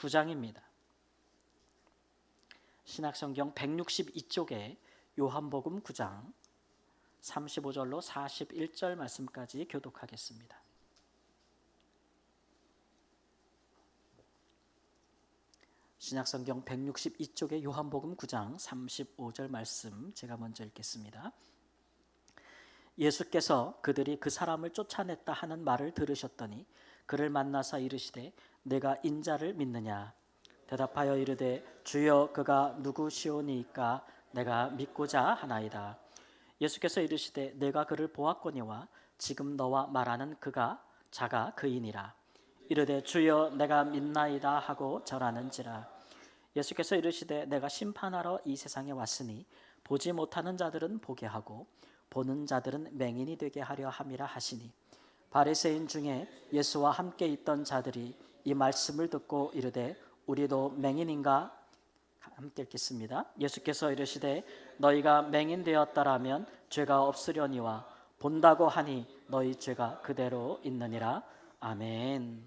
9장입니다. 신약성경 162쪽에 요한복음 9장 35절로 41절 말씀까지 교독하겠습니다. 신약성경 162쪽에 요한복음 9장 35절 말씀 제가 먼저 읽겠습니다. 예수께서 그들이 그 사람을 쫓아냈다 하는 말을 들으셨더니 그를 만나서 이르시되 내가 인자를 믿느냐? 대답하여 이르되 주여 그가 누구시오니이까 내가 믿고자 하나이다. 예수께서 이르시되 내가 그를 보았거니와 지금 너와 말하는 자가 그이니라. 이르되 주여 내가 믿나이다 하고 절하는지라. 예수께서 이르시되 내가 심판하러 이 세상에 왔으니 보지 못하는 자들은 보게 하고 보는 자들은 맹인이 되게 하려 함이라 하시니 바리새인 중에 예수와 함께 있던 자들이 이 말씀을 듣고 이르되 우리도 맹인인가? 함께 읽겠습니다. 예수께서 이르시되 너희가 맹인 되었다라면 죄가 없으려니와 본다고 하니 너희 죄가 그대로 있느니라. 아멘.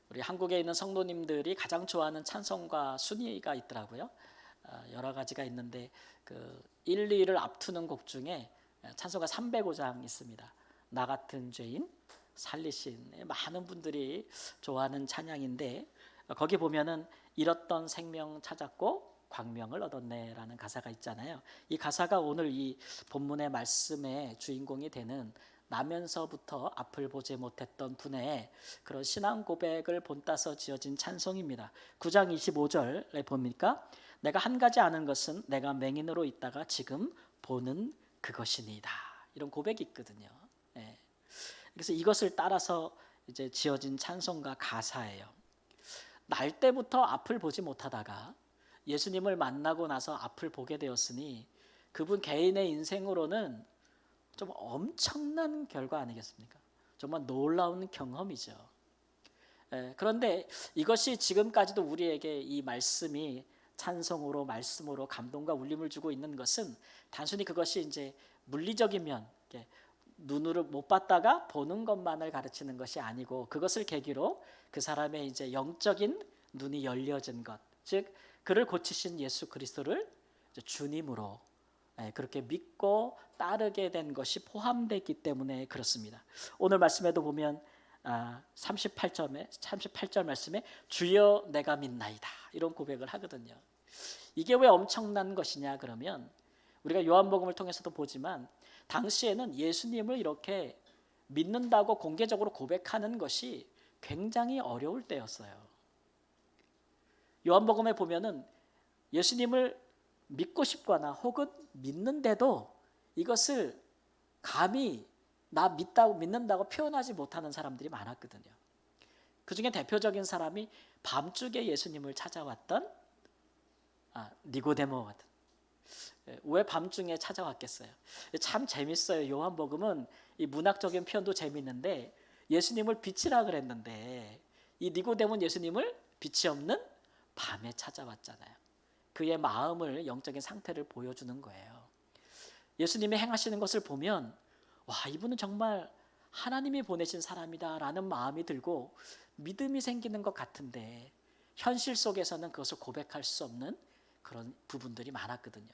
우리 한국에 있는 성도님들이 가장 좋아하는 찬송가 순위가 있더라고요. 여러 가지가 있는데 그 1, 2를 앞두는 곡 중에 찬송가 305장 있습니다. 나 같은 죄인 살리신, 많은 분들이 좋아하는 찬양인데 거기 보면은 잃었던 생명 찾았고 광명을 얻었네라는 가사가 있잖아요. 이 가사가 오늘 이 본문의 말씀의 주인공이 되는 나면서부터 앞을 보지 못했던 분의 그런 신앙 고백을 본따서 지어진 찬송입니다. 9장 25절에 보니까 내가 한 가지 아는 것은 내가 맹인으로 있다가 지금 보는 그것이니이다. 이런 고백이 있거든요. 네. 그래서 이것을 따라서 이제 지어진 찬송가 가사예요. 날 때부터 앞을 보지 못하다가 예수님을 만나고 나서 앞을 보게 되었으니 그분 개인의 인생으로는 좀 엄청난 결과 아니겠습니까? 정말 놀라운 경험이죠. 그런데 이것이 지금까지도 우리에게 이 말씀이 찬송으로 말씀으로 감동과 울림을 주고 있는 것은 단순히 그것이 이제 물리적인 면, 눈으로 못 봤다가 보는 것만을 가르치는 것이 아니고 그것을 계기로 그 사람의 이제 영적인 눈이 열려진 것, 즉 그를 고치신 예수 그리스도를 주님으로 그렇게 믿고 따르게 된 것이 포함되기 때문에 그렇습니다. 오늘 말씀에도 보면 38절 말씀에 주여 내가 믿나이다 이런 고백을 하거든요. 이게 왜 엄청난 것이냐 그러면 우리가 요한복음을 통해서도 보지만 당시에는 예수님을 이렇게 믿는다고 공개적으로 고백하는 것이 굉장히 어려울 때였어요. 요한복음에 보면은 예수님을 믿고 싶거나 혹은 믿는데도 이것을 감히 나 믿는다고 표현하지 못하는 사람들이 많았거든요. 그 중에 대표적인 사람이 밤중에 예수님을 찾아왔던 니고데모 같은. 왜 밤중에 찾아왔겠어요? 참 재밌어요. 요한복음은 이 문학적인 표현도 재밌는데 예수님을 빛이라 그랬는데 이 니고데모는 예수님을 빛이 없는 밤에 찾아왔잖아요. 그의 마음을, 영적인 상태를 보여주는 거예요. 예수님이 행하시는 것을 보면 와, 이분은 정말 하나님이 보내신 사람이다라는 마음이 들고 믿음이 생기는 것 같은데 현실 속에서는 그것을 고백할 수 없는 그런 부분들이 많았거든요.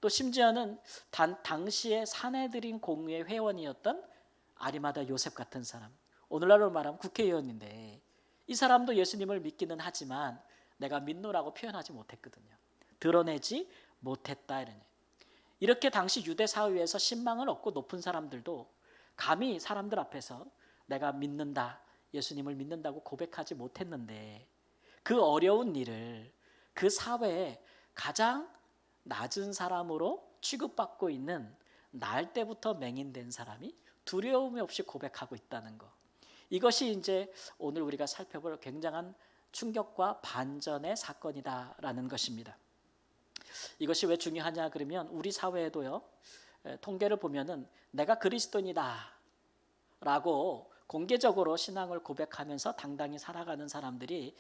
또 심지어는 당시에 사내들인 공의회 회원이었던 아리마다 요셉 같은 사람, 오늘날로 말하면 국회의원인데 이 사람도 예수님을 믿기는 하지만 내가 믿노라고 표현하지 못했거든요. 드러내지 못했다 이러네. 이렇게 당시 유대 사회에서 신망을 얻고 높은 사람들도 감히 사람들 앞에서 내가 믿는다, 예수님을 믿는다고 고백하지 못했는데 그 어려운 일을 그 사회에 가장 낮은 사람으로 취급받고 있는 날 때부터 맹인된 사람이 두려움 없이 고백하고 있다는 거. 이것이 이제 오늘 우리가 살펴볼 굉장한 충격과 반전의 사건이다라는 것입니다. 이것이 왜 중요하냐 그러면 우리 사회에도요, 통계를 보면은 내가 그리스도인이다 라고 공개적으로 신앙을 고백하면서 당당히 살아가는 사람들이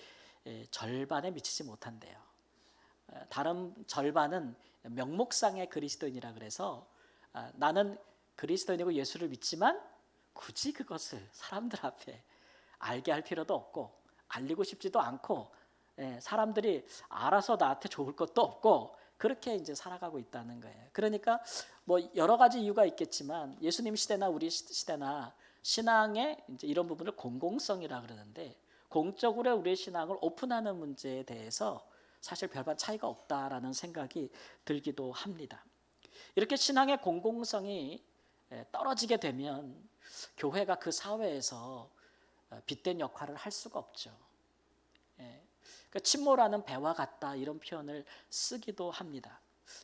절반에 미치지 못한대요. 다른 절반은 명목상의 그리스도인이라 그래서 나는 그리스도인이고 예수를 믿지만 굳이 그것을 사람들 앞에 알게 할 필요도 없고 알리고 싶지도 않고, 사람들이 알아서 나한테 좋을 것도 없고 그렇게 이제 살아가고 있다는 거예요. 그러니까 뭐 여러 가지 이유가 있겠지만 예수님 시대나 우리 시대나 신앙의 이제 이런 부분을 공공성이라 그러는데, 공적으로 우리의 신앙을 오픈하는 문제에 대해서 사실 별반 차이가 없다라는 생각이 들기도 합니다. 이렇게 신앙의 공공성이 떨어지게 되면 교회가 그 사회에서 빛된 역할을 할 수가 없죠. 그러니까 침몰하는 배와 같다, 이런 표현을 쓰기도 합니다.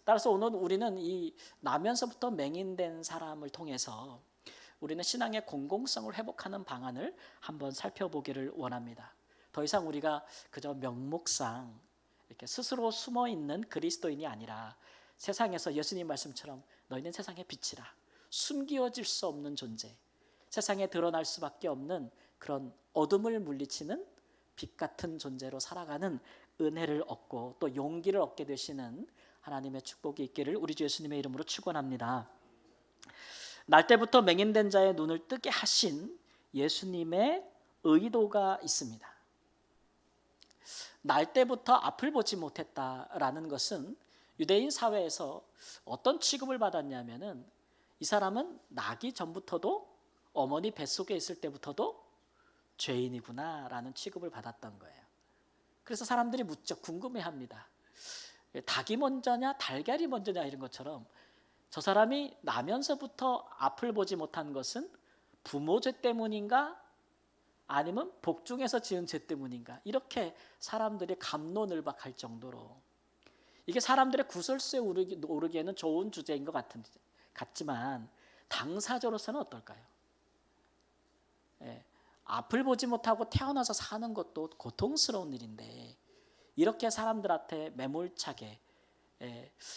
따라서 오늘 우리는 이 나면서부터 맹인된 사람을 통해서 우리는 신앙의 공공성을 회복하는 방안을 한번 살펴보기를 원합니다. 더 이상 우리가 그저 명목상 이렇게 스스로 숨어 있는 그리스도인이 아니라 세상에서 예수님 말씀처럼 너희는 세상의 빛이라, 숨기어질 수 없는 존재, 세상에 드러날 수밖에 없는 그런 어둠을 물리치는 빛 같은 존재로 살아가는 은혜를 얻고 또 용기를 얻게 되시는 하나님의 축복이 있기를 우리 주 예수님의 이름으로 축원합니다. 날 때부터 맹인된 자의 눈을 뜨게 하신 예수님의 의도가 있습니다. 날 때부터 앞을 보지 못했다라는 것은 유대인 사회에서 어떤 취급을 받았냐면은, 이 사람은 나기 전부터도, 어머니 뱃속에 있을 때부터도 죄인이구나라는 취급을 받았던 거예요. 그래서 사람들이 무척 궁금해합니다. 닭이 먼저냐 달걀이 먼저냐, 이런 것처럼 저 사람이 나면서부터 앞을 보지 못한 것은 부모 죄 때문인가 아니면 복중에서 지은 죄 때문인가, 이렇게 사람들이 갑론을박할 정도로, 이게 사람들의 구설수에 오르기에는 좋은 주제인 것 같지만 당사자로서는 어떨까요? 앞을 보지 못하고 태어나서 사는 것도 고통스러운 일인데, 이렇게 사람들한테 매몰차게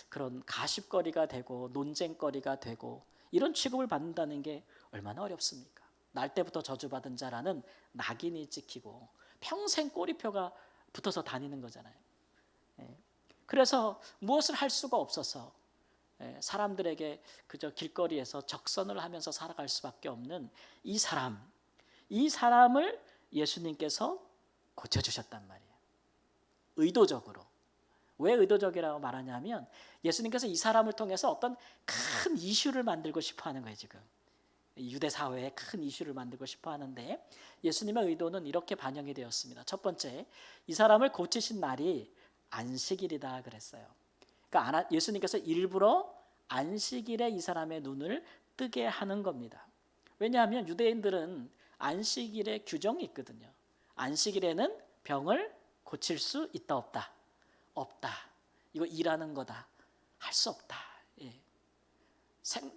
그런 가십거리가 되고 논쟁거리가 되고 이런 취급을 받는다는 게 얼마나 어렵습니까? 날 때부터 저주받은 자라는 낙인이 찍히고 평생 꼬리표가 붙어서 다니는 거잖아요. 그래서 무엇을 할 수가 없어서 사람들에게 그저 길거리에서 적선을 하면서 살아갈 수밖에 없는 이 사람을 예수님께서 고쳐주셨단 말이에요. 의도적으로. 왜 의도적이라고 말하냐면, 예수님께서 이 사람을 통해서 어떤 큰 이슈를 만들고 싶어 하는 거예요. 지금 유대 사회에 큰 이슈를 만들고 싶어 하는데, 예수님의 의도는 이렇게 반영이 되었습니다. 첫 번째, 이 사람을 고치신 날이 안식일이다 그랬어요. 그러니까 예수님께서 일부러 안식일에 이 사람의 눈을 뜨게 하는 겁니다. 왜냐하면 유대인들은 안식일에 규정이 있거든요. 안식일에는 병을 고칠 수 있다 없다? 없다. 이거 일하는 거다. 할 수 없다.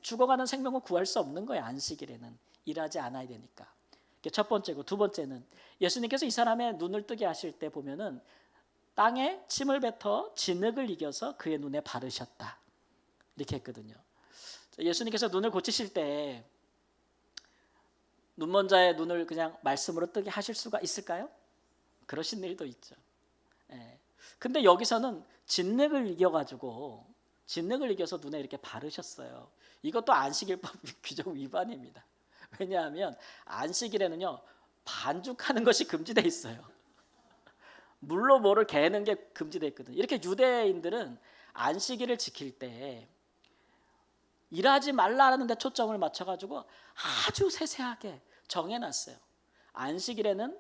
죽어가는 생명을 구할 수 없는 거예요. 안식일에는 일하지 않아야 되니까. 이게 첫 번째고, 두 번째는 예수님께서 이 사람의 눈을 뜨게 하실 때 보면은 땅에 침을 뱉어 진흙을 이겨서 그의 눈에 바르셨다, 이렇게 했거든요. 예수님께서 눈을 고치실 때 눈먼 자의 눈을 그냥 말씀으로 뜨게 하실 수가 있을까요? 그러신 일도 있죠. 근데 여기서는 진흙을 이겨서 눈에 이렇게 바르셨어요. 이것도 안식일법 규정 위반입니다. 왜냐하면 안식일에는요, 반죽하는 것이 금지되어 있어요. 물로 뭐를 개는 게 금지되어 있거든요. 이렇게 유대인들은 안식일을 지킬 때 일하지 말라는 데 초점을 맞춰가지고 아주 세세하게 정해놨어요. 안식일에는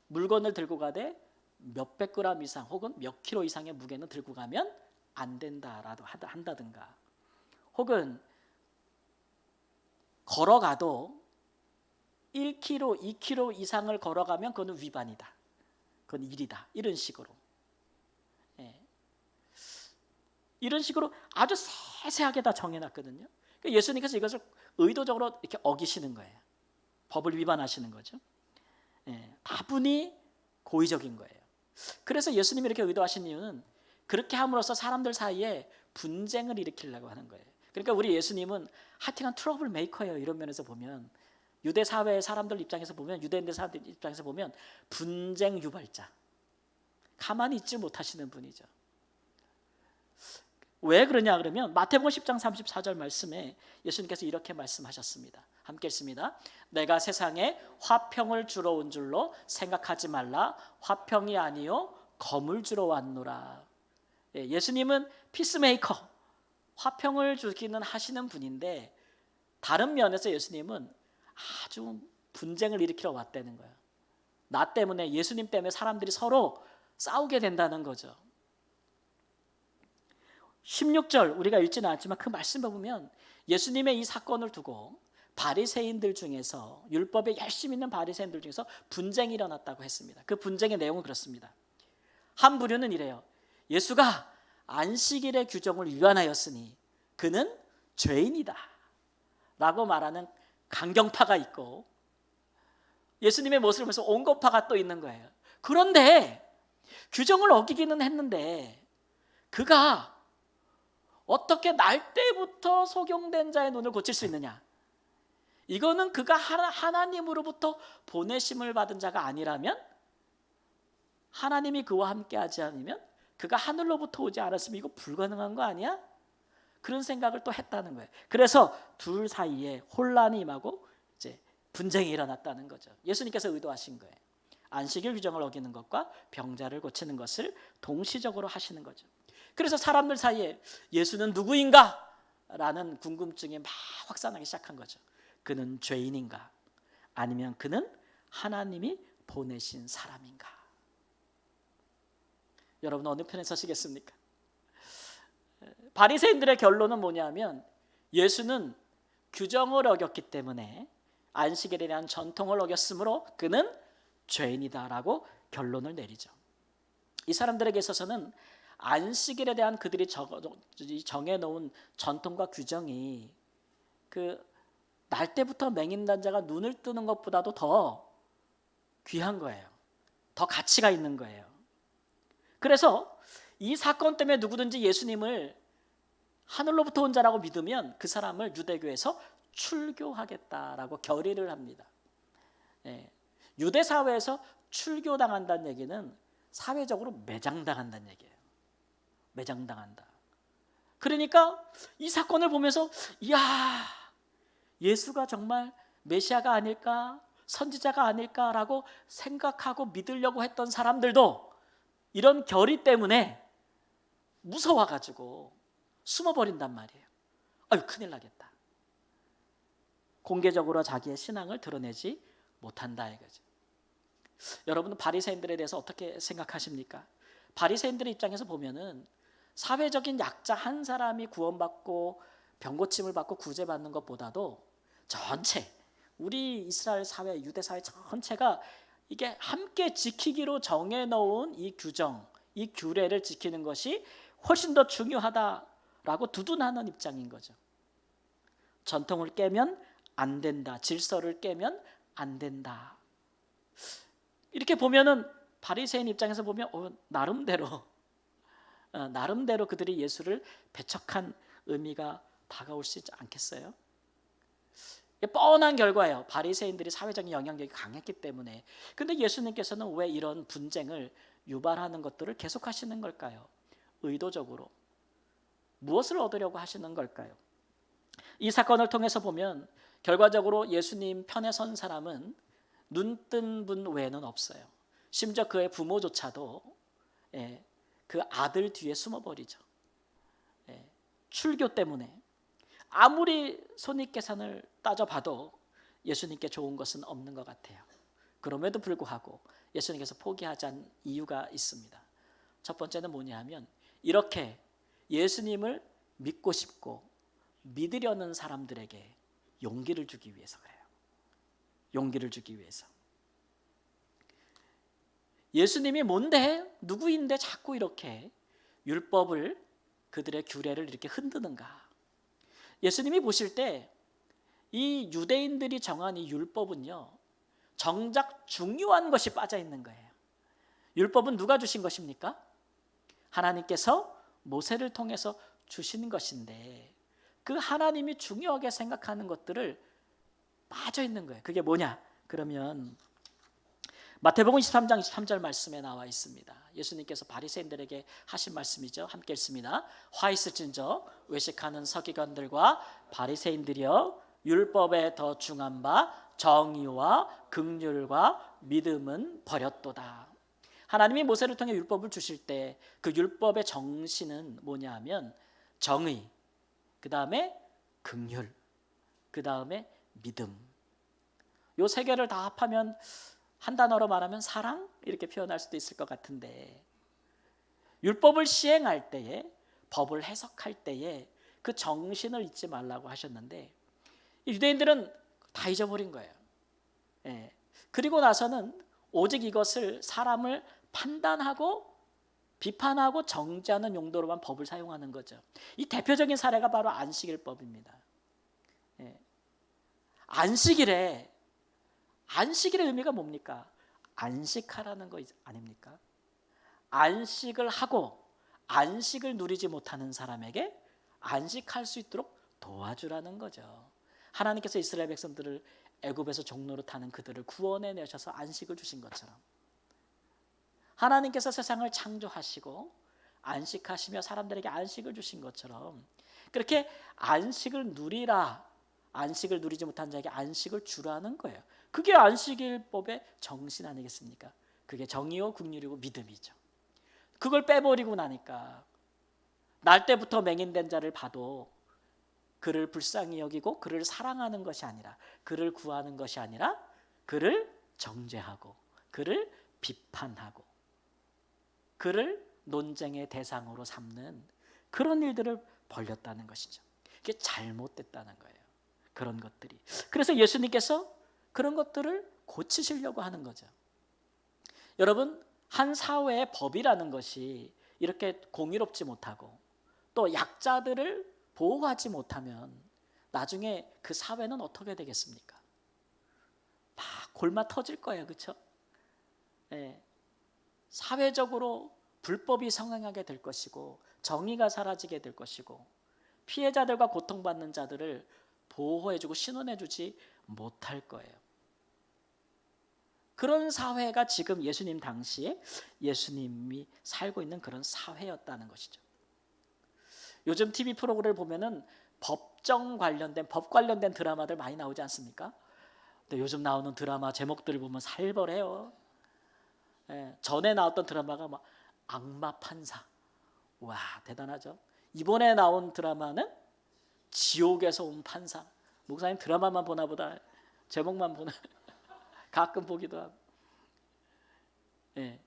물건을 들고 가되 몇백 그램 이상 혹은 몇 킬로 이상의 무게는 들고 가면 안 된다라도 한다든가, 혹은 걸어가도 1km, 2km 이상을 걸어가면 그거는 위반이다, 그건 일이다, 이런 식으로 이런 식으로 아주 세세하게 다 정해놨거든요. 그러니까 예수님께서 이것을 의도적으로 이렇게 어기시는 거예요. 법을 위반하시는 거죠. 다분히 고의적인 거예요. 그래서 예수님이 이렇게 의도하신 이유는 그렇게 함으로써 사람들 사이에 분쟁을 일으키려고 하는 거예요. 그러니까 우리 예수님은 하여튼간 트러블 메이커예요. 이런 면에서 보면, 유대 사회의 사람들 입장에서 보면, 유대인들 사람들 입장에서 보면 분쟁 유발자, 가만히 있지 못하시는 분이죠. 왜 그러냐 그러면 마태복음 10장 34절 말씀에 예수님께서 이렇게 말씀하셨습니다. 함께 읽습니다. 내가 세상에 화평을 주러 온 줄로 생각하지 말라. 화평이 아니요 검을 주러 왔노라. 예수님은 피스메이커, 화평을 주기는 하시는 분인데 다른 면에서 예수님은 아주 분쟁을 일으키러 왔다는 거예요. 나 때문에, 예수님 때문에 사람들이 서로 싸우게 된다는 거죠. 16절 우리가 읽지는 않지만 그 말씀을 보면 예수님의 이 사건을 두고 바리새인들 중에서, 율법에 열심히 있는 바리새인들 중에서 분쟁이 일어났다고 했습니다. 그 분쟁의 내용은 그렇습니다. 한 부류는 이래요. 예수가 안식일의 규정을 위반하였으니 그는 죄인이다 라고 말하는 강경파가 있고, 예수님의 모습을 보면서 온건파가 또 있는 거예요. 그런데 규정을 어기기는 했는데 그가 어떻게 날 때부터 소경된 자의 눈을 고칠 수 있느냐? 이거는 그가 하나님으로부터 보내심을 받은 자가 아니라면, 하나님이 그와 함께하지 않으면, 그가 하늘로부터 오지 않았으면 이거 불가능한 거 아니야? 그런 생각을 또 했다는 거예요. 그래서 둘 사이에 혼란이 임하고 이제 분쟁이 일어났다는 거죠. 예수님께서 의도하신 거예요. 안식일 규정을 어기는 것과 병자를 고치는 것을 동시적으로 하시는 거죠. 그래서 사람들 사이에 예수는 누구인가? 라는 궁금증이 막 확산하기 시작한 거죠. 그는 죄인인가? 아니면 그는 하나님이 보내신 사람인가? 여러분 어느 편에 서시겠습니까? 바리새인들의 결론은 뭐냐면 예수는 규정을 어겼기 때문에, 안식일에 대한 전통을 어겼으므로 그는 죄인이다라고 결론을 내리죠. 이 사람들에게 있어서는 안식일에 대한 그들이 정해놓은 전통과 규정이 그 날 때부터 맹인난 자가 눈을 뜨는 것보다도 더 귀한 거예요. 더 가치가 있는 거예요. 그래서 이 사건 때문에 누구든지 예수님을 하늘로부터 온 자라고 믿으면 그 사람을 유대교에서 출교하겠다라고 결의를 합니다. 유대 사회에서 출교당한다는 얘기는 사회적으로 매장당한다는 얘기예요. 매장당한다. 그러니까 이 사건을 보면서 이야, 예수가 정말 메시아가 아닐까, 선지자가 아닐까라고 생각하고 믿으려고 했던 사람들도 이런 결의 때문에 무서워가지고 숨어버린단 말이에요. 아유, 큰일 나겠다. 공개적으로 자기의 신앙을 드러내지 못한다 이거죠. 여러분은 바리새인들에 대해서 어떻게 생각하십니까? 바리새인들의 입장에서 보면은 사회적인 약자 한 사람이 구원받고 병고침을 받고 구제받는 것보다도 전체, 우리 이스라엘 사회, 유대 사회 전체가 이게 함께 지키기로 정해놓은 이 규정, 이 규례를 지키는 것이 훨씬 더 중요하다라고 두둔하는 입장인 거죠. 전통을 깨면 안 된다, 질서를 깨면 안 된다. 이렇게 보면은 바리새인 입장에서 보면 나름대로 그들이 예수를 배척한 의미가 다가올 수 있지 않겠어요? 뻔한 결과예요. 바리새인들이 사회적인 영향력이 강했기 때문에. 근데 예수님께서는 왜 이런 분쟁을 유발하는 것들을 계속하시는 걸까요? 의도적으로 무엇을 얻으려고 하시는 걸까요? 이 사건을 통해서 보면 결과적으로 예수님 편에 선 사람은 눈뜬 분 외에는 없어요. 심지어 그의 부모조차도 그 아들 뒤에 숨어버리죠. 출교 때문에 아무리 손익계산을 따져봐도 예수님께 좋은 것은 없는 것 같아요. 그럼에도 불구하고 예수님께서 포기하지 않은 이유가 있습니다. 첫 번째는 뭐냐 하면 이렇게 예수님을 믿고 싶고 믿으려는 사람들에게 용기를 주기 위해서 그래요. 용기를 주기 위해서. 예수님이 뭔데, 누구인데 자꾸 이렇게 율법을, 그들의 규례를 이렇게 흔드는가? 예수님이 보실 때 이 유대인들이 정한 이 율법은요, 정작 중요한 것이 빠져 있는 거예요. 율법은 누가 주신 것입니까? 하나님께서 모세를 통해서 주신 것인데 그 하나님이 중요하게 생각하는 것들을 빠져 있는 거예요. 그게 뭐냐? 그러면 마태복음 23장 23절 말씀에 나와 있습니다. 예수님께서 바리새인들에게 하신 말씀이죠. 함께 읽습니다. 화 있을진저 외식하는 서기관들과 바리새인들이여, 율법에 더 중한 바 정의와 긍휼과 믿음은 버렸도다. 하나님이 모세를 통해 율법을 주실 때 그 율법의 정신은 뭐냐 하면 정의, 그 다음에 긍휼, 그 다음에 믿음. 요 세 개를 다 합하면 한 단어로 말하면 사랑, 이렇게 표현할 수도 있을 것 같은데, 율법을 시행할 때에, 법을 해석할 때에 그 정신을 잊지 말라고 하셨는데 유대인들은 다 잊어버린 거예요. 예. 그리고 나서는 오직 이것을 사람을 판단하고 비판하고 정죄하는 용도로만 법을 사용하는 거죠. 이 대표적인 사례가 바로 안식일법입니다. 예. 안식일의 의미가 뭡니까? 안식하라는 거 아닙니까? 안식을 하고 안식을 누리지 못하는 사람에게 안식할 수 있도록 도와주라는 거죠. 하나님께서 이스라엘 백성들을 애굽에서 종로로 타는 그들을 구원해 내셔서 안식을 주신 것처럼, 하나님께서 세상을 창조하시고 안식하시며 사람들에게 안식을 주신 것처럼, 그렇게 안식을 누리라, 안식을 누리지 못한 자에게 안식을 주라는 거예요. 그게 안식일법의 정신 아니겠습니까? 그게 정의요 긍휼이고 믿음이죠. 그걸 빼버리고 나니까 날 때부터 맹인된 자를 봐도 그를 불쌍히 여기고 그를 사랑하는 것이 아니라, 그를 구하는 것이 아니라 그를 정죄하고 그를 비판하고 그를 논쟁의 대상으로 삼는 그런 일들을 벌였다는 것이죠. 이게 잘못됐다는 거예요. 그런 것들이. 그래서 예수님께서 그런 것들을 고치시려고 하는 거죠. 여러분, 한 사회의 법이라는 것이 이렇게 공의롭지 못하고 또 약자들을 보호하지 못하면 나중에 그 사회는 어떻게 되겠습니까? 막 골마 터질 거예요. 그렇죠? 네. 사회적으로 불법이 성행하게 될 것이고 정의가 사라지게 될 것이고 피해자들과 고통받는 자들을 보호해주고 신원해주지 못할 거예요. 그런 사회가 지금 예수님 당시에 예수님이 살고 있는 그런 사회였다는 것이죠. 요즘 TV 프로그램을 보면은 법 관련된 드라마들 많이 나오지 않습니까? 근데 요즘 나오는 드라마 제목들을 보면 살벌해요. 예, 전에 나왔던 드라마가 막 악마 판사, 와 대단하죠. 이번에 나온 드라마는 지옥에서 온 판사. 목사님 드라마만 보나 보다, 제목만 보나 가끔 보기도 하고. 예,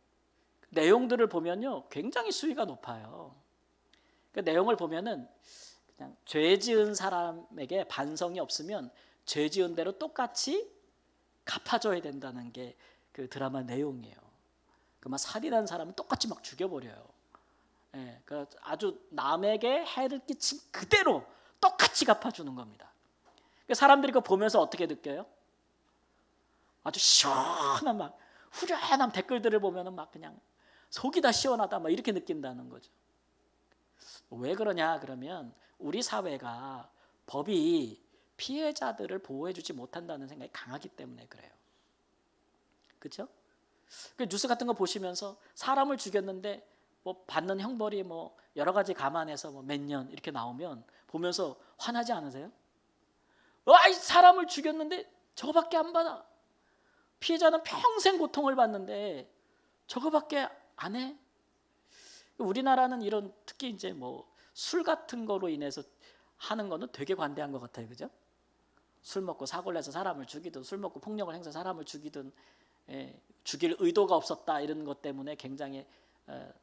내용들을 보면요 굉장히 수위가 높아요. 그 내용을 보면은 그냥 죄 지은 사람에게 반성이 없으면 죄 지은 대로 똑같이 갚아줘야 된다는 게 그 드라마 내용이에요. 그 막 살인한 사람은 똑같이 막 죽여버려요. 예, 그 아주 남에게 해를 끼친 그대로 똑같이 갚아주는 겁니다. 사람들이 그거 보면서 어떻게 느껴요? 아주 시원한 막 후련한 댓글들을 보면은 막 그냥 속이 다 시원하다 막 이렇게 느낀다는 거죠. 왜 그러냐 그러면 우리 사회가 법이 피해자들을 보호해주지 못한다는 생각이 강하기 때문에 그래요. 그렇죠? 그 뉴스 같은 거 보시면서 사람을 죽였는데 뭐 받는 형벌이 뭐 여러 가지 감안해서 뭐 몇 년 이렇게 나오면 보면서 화나지 않으세요? 이 사람을 죽였는데 저거밖에 안 받아. 피해자는 평생 고통을 받는데 저거밖에 안 해. 우리나라는 이런 특히 이제 뭐 술 같은 거로 인해서 하는 거는 되게 관대한 것 같아요, 그죠? 술 먹고 사고를 내서 사람을 죽이든 술 먹고 폭력을 행사해서 사람을 죽이든, 죽일 의도가 없었다 이런 것 때문에 굉장히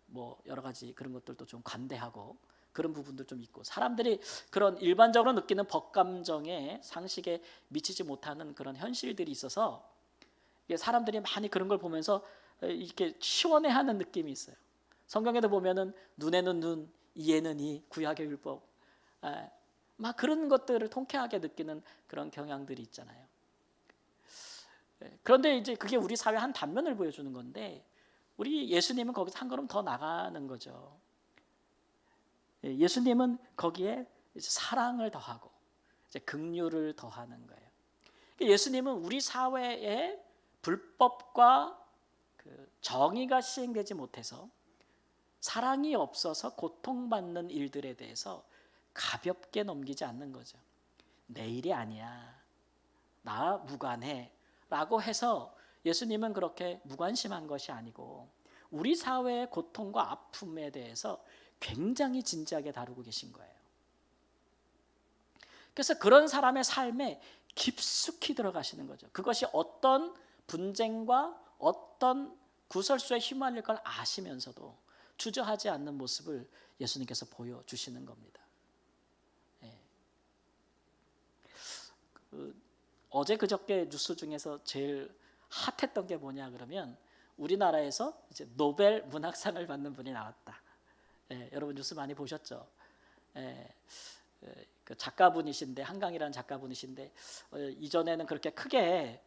뭐 여러 가지 그런 것들도 좀 관대하고 그런 부분도 좀 있고, 사람들이 그런 일반적으로 느끼는 법 감정에 상식에 미치지 못하는 그런 현실들이 있어서 사람들이 많이 그런 걸 보면서 이렇게 시원해하는 느낌이 있어요. 성경에도 보면은 눈에는 눈, 이에는 이, 구약의 율법, 막 그런 것들을 통쾌하게 느끼는 그런 경향들이 있잖아요. 그런데 이제 그게 우리 사회 한 단면을 보여주는 건데, 우리 예수님은 거기서 한 걸음 더 나가는 거죠. 예수님은 거기에 이제 사랑을 더하고 이제 긍휼을 더하는 거예요. 예수님은 우리 사회의 불법과 정의가 시행되지 못해서 사랑이 없어서 고통받는 일들에 대해서 가볍게 넘기지 않는 거죠. 내 일이 아니야, 나 무관해 라고 해서 예수님은 그렇게 무관심한 것이 아니고 우리 사회의 고통과 아픔에 대해서 굉장히 진지하게 다루고 계신 거예요. 그래서 그런 사람의 삶에 깊숙이 들어가시는 거죠. 그것이 어떤 분쟁과 어떤 구설수에 휘말릴 걸 아시면서도 주저하지 않는 모습을 예수님께서 보여주시는 겁니다. 어제 그저께 뉴스 중에서 제일 핫했던 게 뭐냐 그러면 우리나라에서 이제 노벨 문학상을 받는 분이 나왔다. 여러분 뉴스 많이 보셨죠? 그 작가분이신데, 한강이라는 작가분이신데 이전에는 그렇게 크게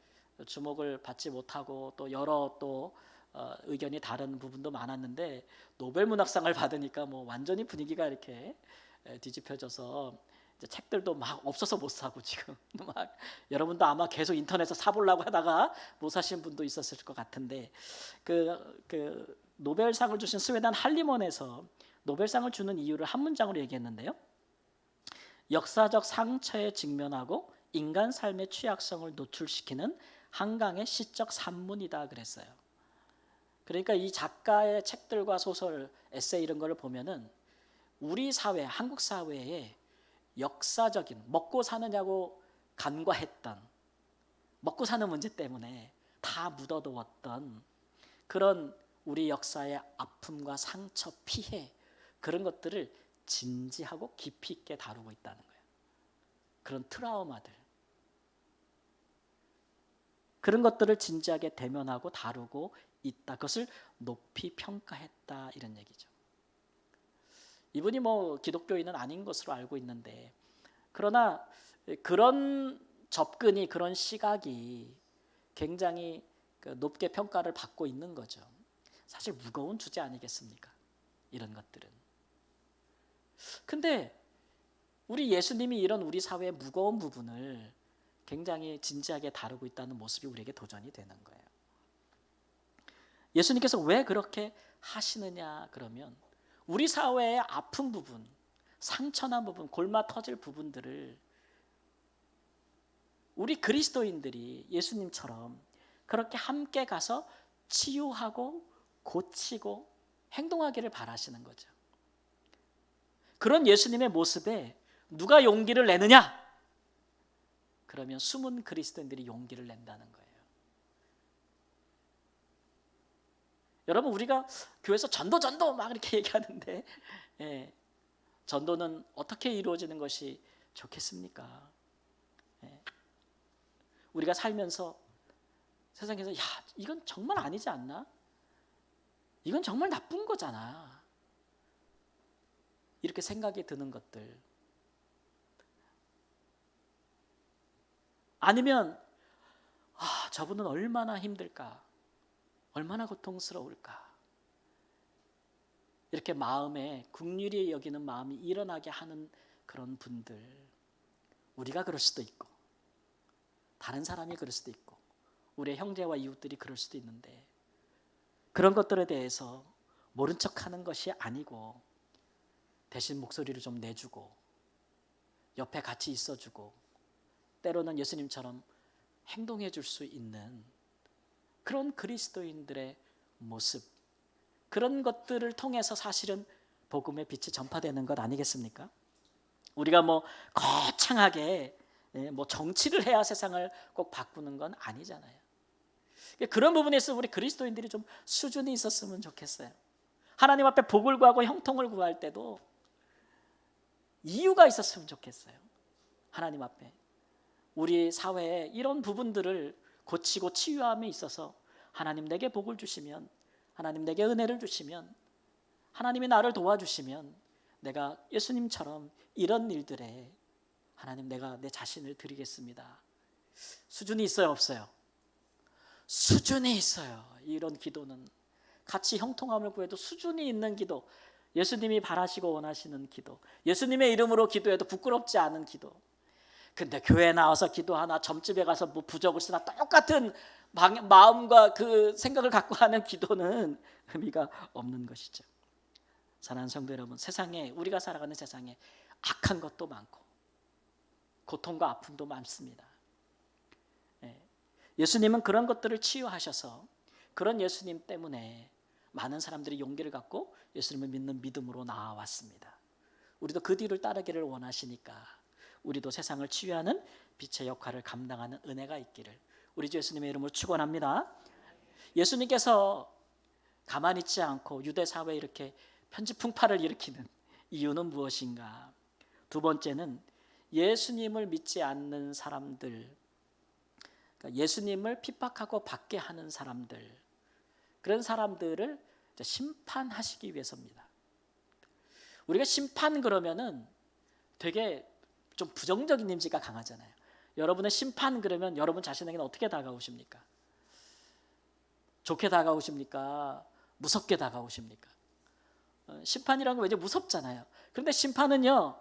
주목을 받지 못하고 또 여러 의견이 다른 부분도 많았는데 노벨 문학상을 받으니까 뭐 완전히 분위기가 이렇게 뒤집혀져서 이제 책들도 막 없어서 못 사고 지금 막 여러분도 아마 계속 인터넷에서 사보려고 하다가 못 사신 분도 있었을 것 같은데 그 노벨상을 주신 스웨덴 할리먼에서 노벨상을 주는 이유를 한 문장으로 얘기했는데요. 역사적 상처에 직면하고 인간 삶의 취약성을 노출시키는 한강의 시적 산문이다 그랬어요. 그러니까 이 작가의 책들과 소설, 에세이 이런 걸 보면은 우리 사회, 한국 사회에 역사적인 먹고 사느냐고 간과했던 먹고 사는 문제 때문에 다 묻어두었던 그런 우리 역사의 아픔과 상처, 피해 그런 것들을 진지하고 깊이 있게 다루고 있다는 거예요. 그런 트라우마들, 그런 것들을 진지하게 대면하고 다루고 있다. 그것을 높이 평가했다 이런 얘기죠. 이분이 뭐 기독교인은 아닌 것으로 알고 있는데 그러나 그런 접근이, 그런 시각이 굉장히 높게 평가를 받고 있는 거죠. 사실 무거운 주제 아니겠습니까? 이런 것들은. 근데 우리 예수님이 이런 우리 사회의 무거운 부분을 굉장히 진지하게 다루고 있다는 모습이 우리에게 도전이 되는 거예요. 예수님께서 왜 그렇게 하시느냐 그러면 우리 사회의 아픈 부분, 상처난 부분, 골마 터질 부분들을 우리 그리스도인들이 예수님처럼 그렇게 함께 가서 치유하고 고치고 행동하기를 바라시는 거죠. 그런 예수님의 모습에 누가 용기를 내느냐? 그러면 숨은 그리스도인들이 용기를 낸다는 거예요. 여러분 우리가 교회에서 전도 막 이렇게 얘기하는데 전도는 어떻게 이루어지는 것이 좋겠습니까? 우리가 살면서 세상에서 야 이건 정말 아니지 않나? 이건 정말 나쁜 거잖아. 이렇게 생각이 드는 것들. 아니면 저분은 얼마나 힘들까? 얼마나 고통스러울까? 이렇게 마음에 긍휼히 여기는 마음이 일어나게 하는 그런 분들, 우리가 그럴 수도 있고 다른 사람이 그럴 수도 있고 우리의 형제와 이웃들이 그럴 수도 있는데 그런 것들에 대해서 모른 척하는 것이 아니고 대신 목소리를 좀 내주고 옆에 같이 있어주고 때로는 예수님처럼 행동해 줄 수 있는 그런 그리스도인들의 모습, 그런 것들을 통해서 사실은 복음의 빛이 전파되는 것 아니겠습니까? 우리가 뭐 거창하게 뭐 정치를 해야 세상을 꼭 바꾸는 건 아니잖아요. 그런 부분에서 우리 그리스도인들이 좀 수준이 있었으면 좋겠어요. 하나님 앞에 복을 구하고 형통을 구할 때도 이유가 있었으면 좋겠어요. 하나님 앞에 우리 사회에 이런 부분들을 고치고 치유함에 있어서 하나님 내게 복을 주시면, 하나님 내게 은혜를 주시면, 하나님이 나를 도와주시면 내가 예수님처럼 이런 일들에 하나님 내가 내 자신을 드리겠습니다. 수준이 있어요, 없어요? 수준이 있어요. 이런 기도는 같이 형통함을 구해도 수준이 있는 기도, 예수님이 바라시고 원하시는 기도, 예수님의 이름으로 기도해도 부끄럽지 않은 기도. 근데 교회 나와서 기도하나 점집에 가서 뭐 부적을 쓰나 똑같은 마음과 그 생각을 갖고 하는 기도는 의미가 없는 것이죠. 사랑하는 성도 여러분, 세상에, 우리가 살아가는 세상에 악한 것도 많고 고통과 아픔도 많습니다. 예수님은 그런 것들을 치유하셔서 그런 예수님 때문에 많은 사람들이 용기를 갖고 예수님을 믿는 믿음으로 나아왔습니다. 우리도 그 뒤를 따르기를 원하시니까 우리도 세상을 치유하는 빛의 역할을 감당하는 은혜가 있기를 우리 주 예수님의 이름으로 축원합니다. 예수님께서 가만히 있지 않고 유대 사회에 이렇게 편지풍파를 일으키는 이유는 무엇인가? 두 번째는 예수님을 믿지 않는 사람들, 그러니까 예수님을 핍박하고 받게 하는 사람들, 그런 사람들을 심판하시기 위해서입니다. 우리가 심판 그러면은 되게 좀 부정적인 이미지가 강하잖아요. 여러분의 심판 그러면 여러분 자신에게는 어떻게 다가오십니까? 좋게 다가오십니까? 무섭게 다가오십니까? 심판이라는 건 왠지 무섭잖아요. 그런데 심판은요,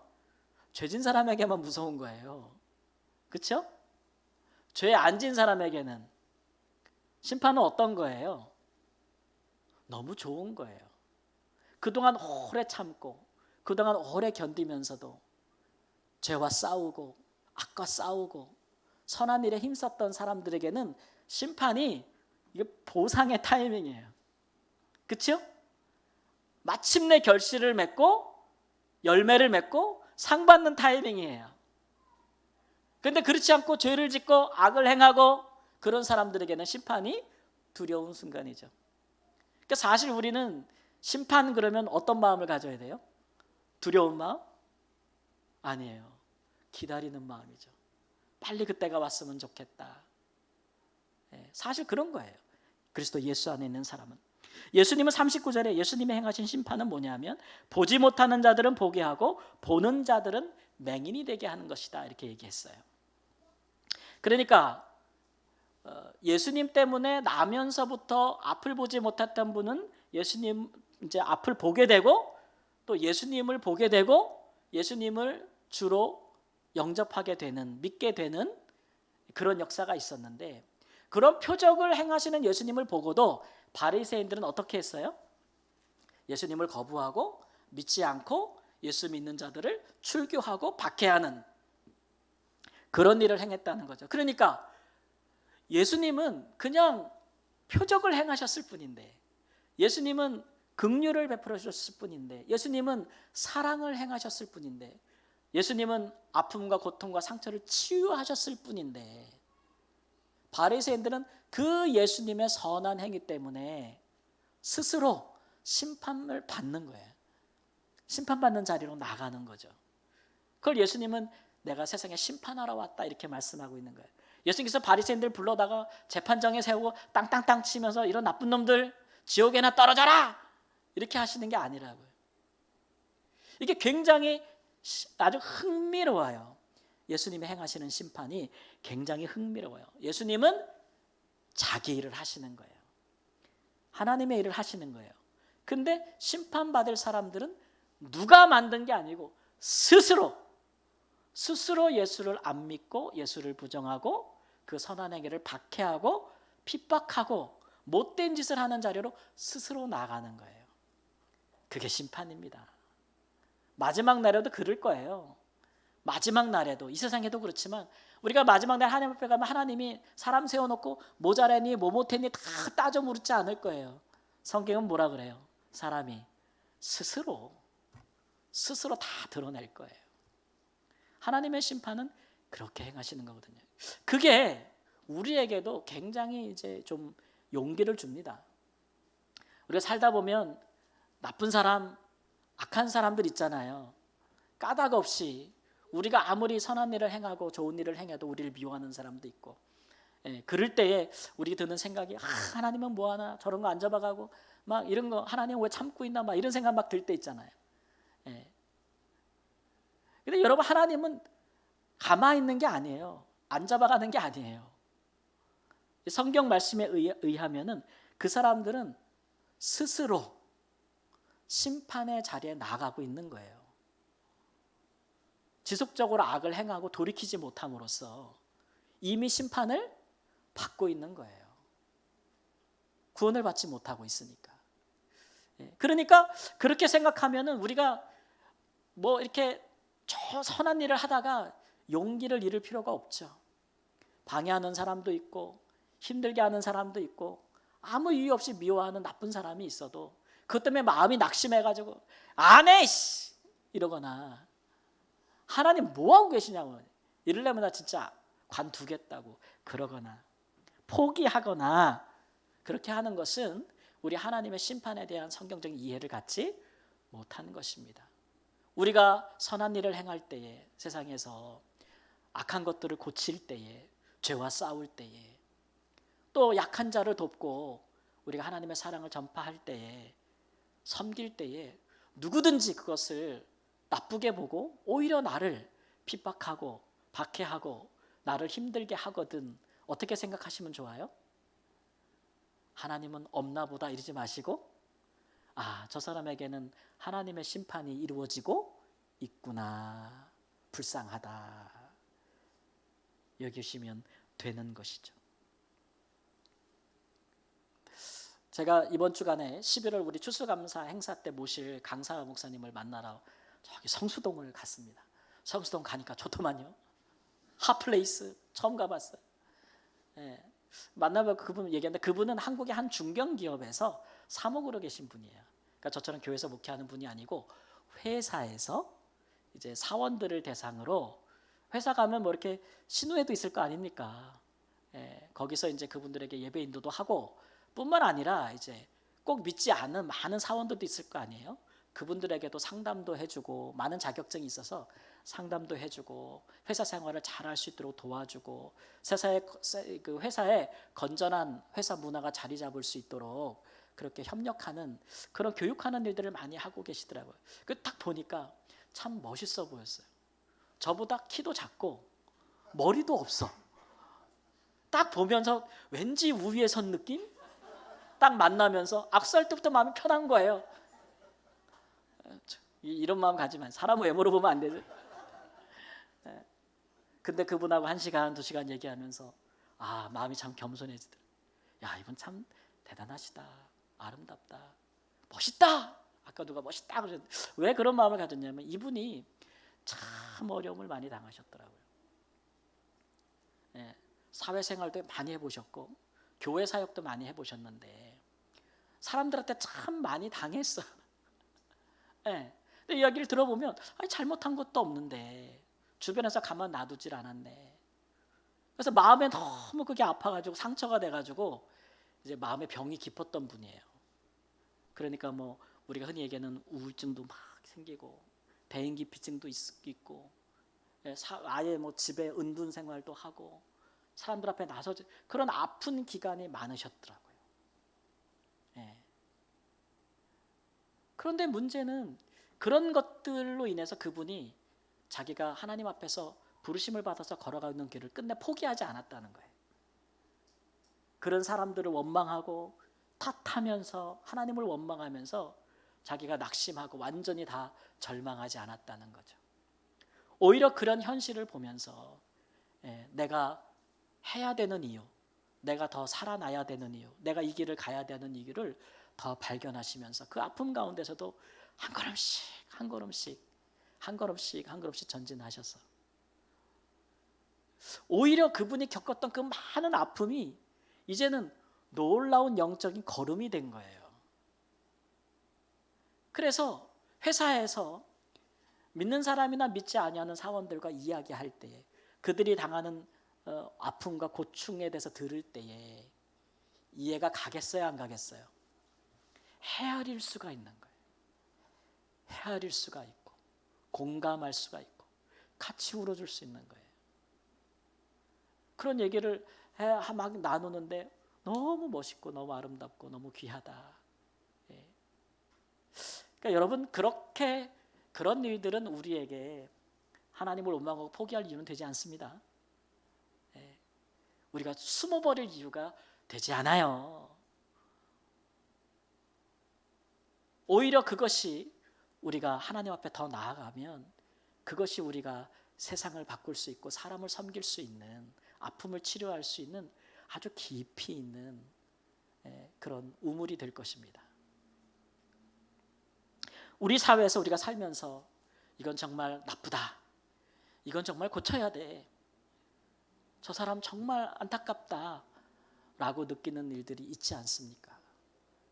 죄진 사람에게만 무서운 거예요. 그렇죠? 죄에 안 진 사람에게는 심판은 어떤 거예요? 너무 좋은 거예요. 그동안 오래 참고 그동안 오래 견디면서도 죄와 싸우고 악과 싸우고 선한 일에 힘썼던 사람들에게는 심판이 이게 보상의 타이밍이에요. 그렇죠? 마침내 결실을 맺고 열매를 맺고 상 받는 타이밍이에요. 그런데 그렇지 않고 죄를 짓고 악을 행하고 그런 사람들에게는 심판이 두려운 순간이죠. 그러니까 사실 우리는 심판 그러면 어떤 마음을 가져야 돼요? 두려운 마음? 아니에요. 기다리는 마음이죠. 빨리 그때가 왔으면 좋겠다. 사실 그런 거예요. 그리스도 예수 안에 있는 사람은. 예수님은 39절에 예수님이 행하신 심판은 뭐냐면 보지 못하는 자들은 보게 하고 보는 자들은 맹인이 되게 하는 것이다, 이렇게 얘기했어요. 그러니까 예수님 때문에 나면서부터 앞을 보지 못했던 분은 예수님 이제 앞을 보게 되고 또 예수님을 보게 되고 예수님을 주로 영접하게 되는, 믿게 되는 그런 역사가 있었는데, 그런 표적을 행하시는 예수님을 보고도 바리새인들은 어떻게 했어요? 예수님을 거부하고 믿지 않고 예수 믿는 자들을 출교하고 박해하는 그런 일을 행했다는 거죠. 그러니까 예수님은 그냥 표적을 행하셨을 뿐인데, 예수님은 긍휼을 베풀어 주셨을 뿐인데, 예수님은 사랑을 행하셨을 뿐인데, 예수님은 아픔과 고통과 상처를 치유하셨을 뿐인데, 바리새인들은 그 예수님의 선한 행위 때문에 스스로 심판을 받는 거예요. 심판받는 자리로 나가는 거죠. 그걸 예수님은 내가 세상에 심판하러 왔다, 이렇게 말씀하고 있는 거예요. 예수님께서 바리새인들 불러다가 재판정에 세우고 땅땅땅 치면서 이런 나쁜 놈들 지옥에나 떨어져라, 이렇게 하시는 게 아니라고요. 이게 굉장히 아주 흥미로워요. 예수님이 행하시는 심판이 굉장히 흥미로워요. 예수님은 자기 일을 하시는 거예요. 하나님의 일을 하시는 거예요. 근데 심판받을 사람들은 누가 만든 게 아니고 스스로 예수를 안 믿고 예수를 부정하고 그 선한 행위를 박해하고 핍박하고 못된 짓을 하는 자리로 스스로 나가는 거예요. 그게 심판입니다. 마지막 날에도 그럴 거예요. 마지막 날에도, 이 세상에도 그렇지만 우리가 마지막 날 하나님 앞에 가면 하나님이 사람 세워놓고 뭐 잘했니 뭐 못했니 다 따져 묻지 않을 거예요. 성경은 뭐라 그래요? 사람이 스스로 다 드러낼 거예요. 하나님의 심판은 그렇게 행하시는 거거든요. 그게 우리에게도 굉장히 이제 좀 용기를 줍니다. 우리가 살다 보면 나쁜 사람, 악한 사람들 있잖아요. 까닭 없이 우리가 아무리 선한 일을 행하고 좋은 일을 행해도 우리를 미워하는 사람도 있고, 그럴 때에 우리 드는 생각이 하나님은 뭐하나, 저런 거 안 잡아가고 막 이런 거 하나님 왜 참고 있나, 막 이런 생각 막 들 때 있잖아요. 근데 여러분, 하나님은 가만히 있는 게 아니에요. 안 잡아가는 게 아니에요. 성경 말씀에 의하면은 그 사람들은 스스로 심판의 자리에 나가고 있는 거예요. 지속적으로 악을 행하고 돌이키지 못함으로써 이미 심판을 받고 있는 거예요. 구원을 받지 못하고 있으니까. 그러니까 그렇게 생각하면은 우리가 뭐 이렇게 저 선한 일을 하다가 용기를 잃을 필요가 없죠. 방해하는 사람도 있고 힘들게 하는 사람도 있고 아무 이유 없이 미워하는 나쁜 사람이 있어도 그것 때문에 마음이 낙심해가지고 안 해! 이러거나 하나님 뭐하고 계시냐고 이러려면 나 진짜 관두겠다고 그러거나 포기하거나 그렇게 하는 것은 우리 하나님의 심판에 대한 성경적인 이해를 갖지 못하는 것입니다. 우리가 선한 일을 행할 때에 세상에서 악한 것들을 고칠 때에 죄와 싸울 때에 또 약한 자를 돕고 우리가 하나님의 사랑을 전파할 때에 섬길 때에 누구든지 그것을 나쁘게 보고 오히려 나를 핍박하고 박해하고 나를 힘들게 하거든 어떻게 생각하시면 좋아요? 하나님은 없나 보다 이러지 마시고 저 사람에게는 하나님의 심판이 이루어지고 있구나. 불쌍하다. 여기시면 되는 것이죠. 제가 이번 주간에 11월 우리 추수감사 행사 때 모실 강사 목사님을 만나러 저기 성수동을 갔습니다. 성수동 가니까 좋더만요. 핫플레이스 처음 가봤어요. 만나면 그분 얘기하는데 그분은 한국의 한 중견기업에서 사목으로 계신 분이에요. 그러니까 저처럼 교회에서 목회하는 분이 아니고 회사에서 이제 사원들을 대상으로 회사 가면 뭐 이렇게 신우회도 있을 거 아닙니까? 거기서 이제 그분들에게 예배 인도도 하고 뿐만 아니라 이제 꼭 믿지 않는 많은 사원들도 있을 거 아니에요? 그분들에게도 상담도 해주고 많은 자격증이 있어서 상담도 해주고 회사 생활을 잘할 수 있도록 도와주고 회사에 건전한 회사 문화가 자리 잡을 수 있도록 그렇게 협력하는 그런 교육하는 일들을 많이 하고 계시더라고요. 그 딱 보니까 참 멋있어 보였어요. 저보다 키도 작고 머리도 없어. 딱 보면서 왠지 우위에 선 느낌? 딱 만나면서 악수할 때부터 마음이 편한 거예요. 이런 마음 가지만 사람 외모로 보면 안 되죠. 근데 그분하고 1시간, 2시간 얘기하면서 마음이 참 겸손해지더라. 야, 이분 참 대단하시다. 아름답다. 멋있다. 아까 누가 멋있다 그러셨는데 왜 그런 마음을 가졌냐면 이분이 참 어려움을 많이 당하셨더라고요. 사회생활도 많이 해보셨고 교회 사역도 많이 해보셨는데 사람들한테 참 많이 당했어요. 근데 이야기를 들어보면 잘못한 것도 없는데 주변에서 가만 놔두질 않았네. 그래서 마음에 너무 그게 아파가지고 상처가 돼가지고 이제 마음에 병이 깊었던 분이에요. 그러니까 뭐 우리가 흔히 얘기하는 우울증도 막 생기고 대인기피증도 있고 아예 뭐 집에 은둔 생활도 하고 사람들 앞에 나서지 그런 아픈 기간이 많으셨더라고요. 그런데 문제는 그런 것들로 인해서 그분이 자기가 하나님 앞에서 부르심을 받아서 걸어가는 길을 끝내 포기하지 않았다는 거예요. 그런 사람들을 원망하고 탓하면서 하나님을 원망하면서 자기가 낙심하고 완전히 다 절망하지 않았다는 거죠. 오히려 그런 현실을 보면서 내가 해야 되는 이유, 내가 더 살아나야 되는 이유, 내가 이 길을 가야 되는 이유를 더 발견하시면서 그 아픔 가운데서도 한 걸음씩 한 걸음씩 한 걸음씩 한 걸음씩 전진하셔서 오히려 그분이 겪었던 그 많은 아픔이 이제는 놀라운 영적인 걸음이 된 거예요. 그래서 회사에서 믿는 사람이나 믿지 아니하는 사원들과 이야기할 때에 그들이 당하는 아픔과 고충에 대해서 들을 때에 이해가 가겠어요, 안 가겠어요? 헤아릴 수가 있는 거예요. 헤아릴 수가 있고 공감할 수가 있고 같이 울어줄 수 있는 거예요. 그런 얘기를 막 나누는데 너무 멋있고 너무 아름답고 너무 귀하다. 그러니까 여러분 그렇게 그런 일들은 우리에게 하나님을 원망하고 포기할 이유는 되지 않습니다. 우리가 숨어버릴 이유가 되지 않아요. 오히려 그것이 우리가 하나님 앞에 더 나아가면 그것이 우리가 세상을 바꿀 수 있고 사람을 섬길 수 있는 아픔을 치료할 수 있는 아주 깊이 있는 그런 우물이 될 것입니다. 우리 사회에서 우리가 살면서 이건 정말 나쁘다, 이건 정말 고쳐야 돼, 저 사람 정말 안타깝다 라고 느끼는 일들이 있지 않습니까?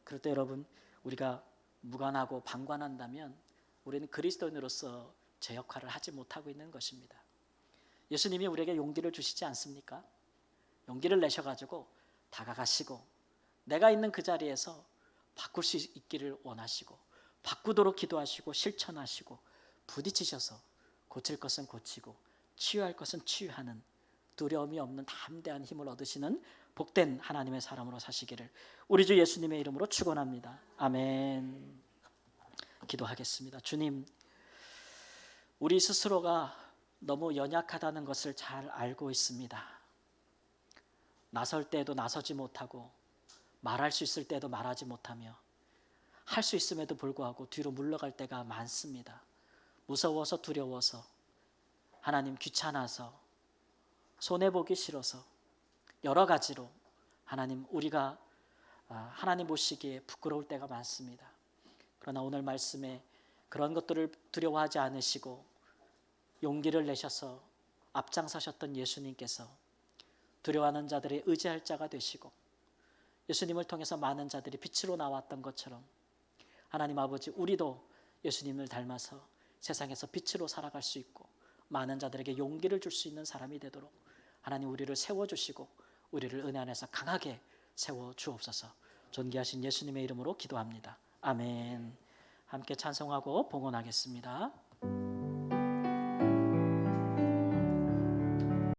그럴 때 여러분, 우리가 무관하고 방관한다면 우리는 그리스도인으로서 제 역할을 하지 못하고 있는 것입니다. 예수님이 우리에게 용기를 주시지 않습니까? 용기를 내셔가지고 다가가시고 내가 있는 그 자리에서 바꿀 수 있기를 원하시고 바꾸도록 기도하시고 실천하시고 부딪히셔서 고칠 것은 고치고 치유할 것은 치유하는 두려움이 없는 담대한 힘을 얻으시는 복된 하나님의 사람으로 사시기를 우리 주 예수님의 이름으로 축원합니다. 아멘. 기도하겠습니다. 주님, 우리 스스로가 너무 연약하다는 것을 잘 알고 있습니다. 나설 때도 나서지 못하고 말할 수 있을 때도 말하지 못하며 할 수 있음에도 불구하고 뒤로 물러갈 때가 많습니다. 무서워서, 두려워서, 하나님 귀찮아서, 손해보기 싫어서, 여러 가지로 하나님 우리가 하나님 보시기에 부끄러울 때가 많습니다. 그러나 오늘 말씀에 그런 것들을 두려워하지 않으시고 용기를 내셔서 앞장서셨던 예수님께서 두려워하는 자들의 의지할 자가 되시고 예수님을 통해서 많은 자들이 빛으로 나왔던 것처럼 하나님 아버지, 우리도 예수님을 닮아서 세상에서 빛으로 살아갈 수 있고 많은 자들에게 용기를 줄 수 있는 사람이 되도록 하나님 우리를 세워주시고 우리를 은혜 안에서 강하게 세워주옵소서. 존귀하신 예수님의 이름으로 기도합니다. 아멘. 함께 찬송하고 봉헌하겠습니다.